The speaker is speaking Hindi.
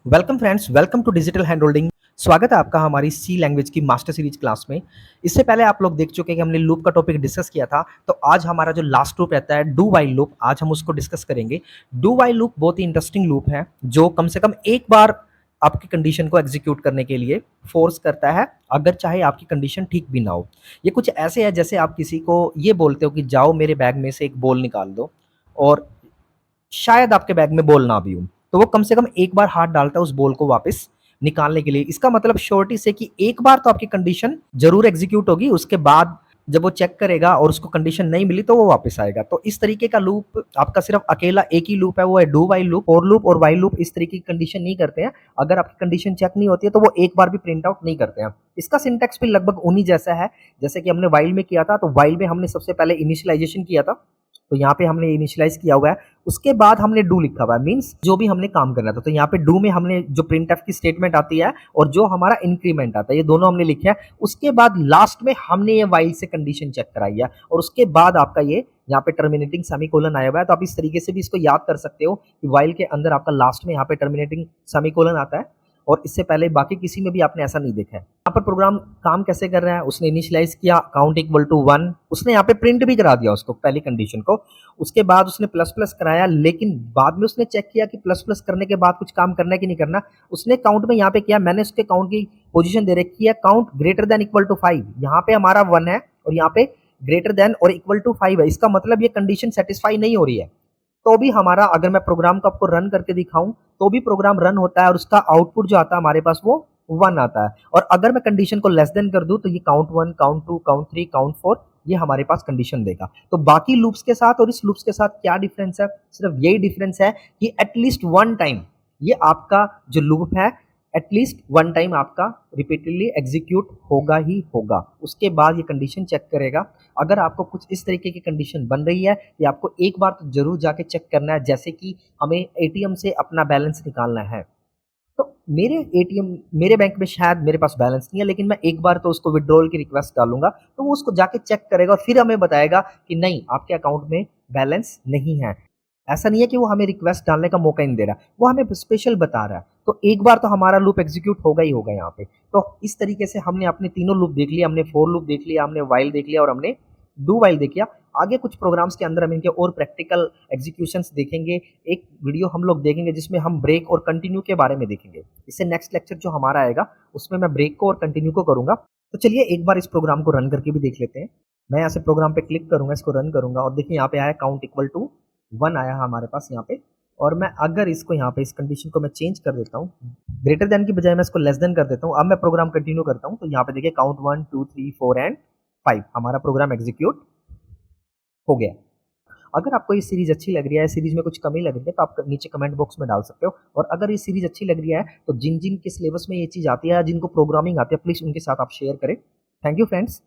Welcome friends, welcome to digital hand holding. स्वागत है आपका हमारी सी लैंग्वेज की मास्टर सीरीज क्लास में। इससे पहले आप लोग देख चुके हैं कि हमने लूप का टॉपिक डिस्कस किया था। तो आज हमारा जो लास्ट लूप रहता है डू वाइल लूप, आज हम उसको डिस्कस करेंगे। डू वाइल लूप बहुत ही इंटरेस्टिंग लूप है जो कम से कम एक बार आपकी कंडीशन को एग्जीक्यूट करने के लिए फोर्स करता है, अगर चाहे आपकी कंडीशन ठीक भी ना हो। ये कुछ ऐसे है जैसे आप किसी को ये बोलते हो कि जाओ मेरे बैग में से एक बॉल निकाल दो, और शायद आपके बैग में बॉल ना भी हो, तो वो कम से कम एक बार हाथ डालता है उस बॉल को वापस निकालने के लिए। इसका मतलब श्योरिटी से कि एक बार तो आपकी कंडीशन जरूर एग्जीक्यूट होगी, उसके बाद जब वो चेक करेगा और उसको कंडीशन नहीं मिली तो वो वापस आएगा। तो इस तरीके का लूप आपका सिर्फ अकेला एक ही लूप है, वो है डू वाइल लूप। और लूप और वाइल लूप इस तरीके की कंडीशन नहीं करते हैं। अगर आपकी कंडीशन चेक नहीं होती है तो वो एक बार भी प्रिंट आउट नहीं करते हैं। इसका सिंटेक्स भी लगभग उन्हीं जैसा है जैसे कि हमने वाइल में किया था। तो वाइल में हमने सबसे पहले इनिशियलाइजेशन किया था, तो यहाँ पे हमने इनिशियलाइज किया हुआ है, उसके बाद हमने डू लिखा हुआ है, मींस जो भी हमने काम करना था। तो यहाँ पे डू में हमने जो प्रिंट एफ की स्टेटमेंट आती है और जो हमारा इंक्रीमेंट आता है, ये दोनों हमने लिखे हैं। उसके बाद लास्ट में हमने ये वाइल से कंडीशन चेक कराई है, और उसके बाद आपका ये यहाँ पे टर्मिनेटिंग सेमीकोलन आया हुआ है। तो आप इस तरीके से भी इसको याद कर सकते हो कि वाइल के अंदर आपका लास्ट में यहाँ पे टर्मिनेटिंग सेमीकोलन आता है, और इससे पहले बाकी किसी में भी आपने ऐसा नहीं देखा है। यहाँ पर प्रोग्राम काम कैसे कर रहा है, उसने इनिशियलाइज किया काउंट इक्वल टू 1, उसने यहाँ पे प्रिंट भी करा दिया उसको पहली कंडीशन को। उसके बाद उसने प्लस प्लस कराया, लेकिन बाद में उसने चेक किया कि प्लस प्लस करने के बाद कुछ काम करना है कि नहीं करना। उसने काउंट में यहाँ पे किया, मैंने उसके काउंट की पोजीशन दे रखी है count greater than equal to 5। यहाँ पे हमारा 1 है और यहाँ पे ग्रेटर देन और इक्वल टू 5 है। इसका मतलब ये कंडीशन सेटिस्फाई नहीं हो रही है, तो भी हमारा, अगर मैं प्रोग्राम को आपको रन करके दिखाऊं तो भी प्रोग्राम रन होता है और उसका आउटपुट जो आता है हमारे पास वो 1 आता है। और अगर मैं कंडीशन को लेस देन कर दूं तो ये काउंट 1, काउंट 2, काउंट 3, काउंट 4, ये हमारे पास कंडीशन देगा। तो बाकी लूप्स के साथ और इस लूप्स के साथ क्या डिफरेंस है? सिर्फ यही डिफरेंस है कि एटलीस्ट वन टाइम ये आपका जो लूप है, एटलीस्ट वन टाइम आपका रिपीटेडली एग्जीक्यूट होगा ही होगा। उसके बाद ये कंडीशन चेक करेगा। अगर आपको कुछ इस तरीके की कंडीशन बन रही है कि आपको एक बार तो जरूर जाके चेक करना है, जैसे कि हमें एटीएम से अपना बैलेंस निकालना है। तो मेरे एटीएम, मेरे बैंक में शायद मेरे पास बैलेंस नहीं है, लेकिन मैं एक बार तो उसको विड्रॉल की रिक्वेस्ट डालूंगा, तो वो उसको जाके चेक करेगा और फिर हमें बताएगा कि नहीं, आपके अकाउंट में बैलेंस नहीं है। ऐसा नहीं है कि वो हमें रिक्वेस्ट डालने का मौका ही नहीं दे रहा, वो हमें स्पेशल बता रहा है। तो एक बार तो हमारा लूप एग्जीक्यूट होगा ही होगा यहाँ पे। तो इस तरीके से हमने अपने तीनों लूप देख लिया, हमने फोर लूप देख लिया, हमने वाइल देख लिया और हमने डू वाइल देख लिया। आगे कुछ प्रोग्राम्स के अंदर हम इनके और प्रैक्टिकल एग्जीक्यूशंस देखेंगे। एक वीडियो हम लोग देखेंगे जिसमें हम ब्रेक और कंटिन्यू के बारे में देखेंगे। इससे नेक्स्ट लेक्चर जो हमारा आएगा उसमें मैं ब्रेक को और कंटिन्यू को करूंगा। तो चलिए एक बार इस प्रोग्राम को रन करके भी देख लेते हैं। मैं यहाँ से प्रोग्राम पे क्लिक करूंगा, इसको रन करूंगा, और देखिए यहाँ पे आया काउंट इक्वल टू 1 आया हमारे पास यहाँ पे। और मैं अगर इसको यहाँ पे इस कंडीशन को मैं चेंज कर देता हूँ, ग्रेटर देन की बजाय मैं इसको लेस देन कर देता हूँ। अब मैं प्रोग्राम कंटिन्यू करता हूँ, तो यहाँ पे देखिए काउंट 1 2 3 4 एंड 5 हमारा प्रोग्राम एग्जीक्यूट हो गया। अगर आपको ये सीरीज अच्छी लग रही है, सीरीज में कुछ कमी लग रही है, तो आप नीचे कमेंट बॉक्स में डाल सकते हो। और अगर ये सीरीज अच्छी लग रही है तो जिन जिन के सिलेबस में ये चीज़ आती है, जिनको प्रोग्रामिंग आती है, प्लीज़ उनके साथ आप शेयर करें। Thank you friends.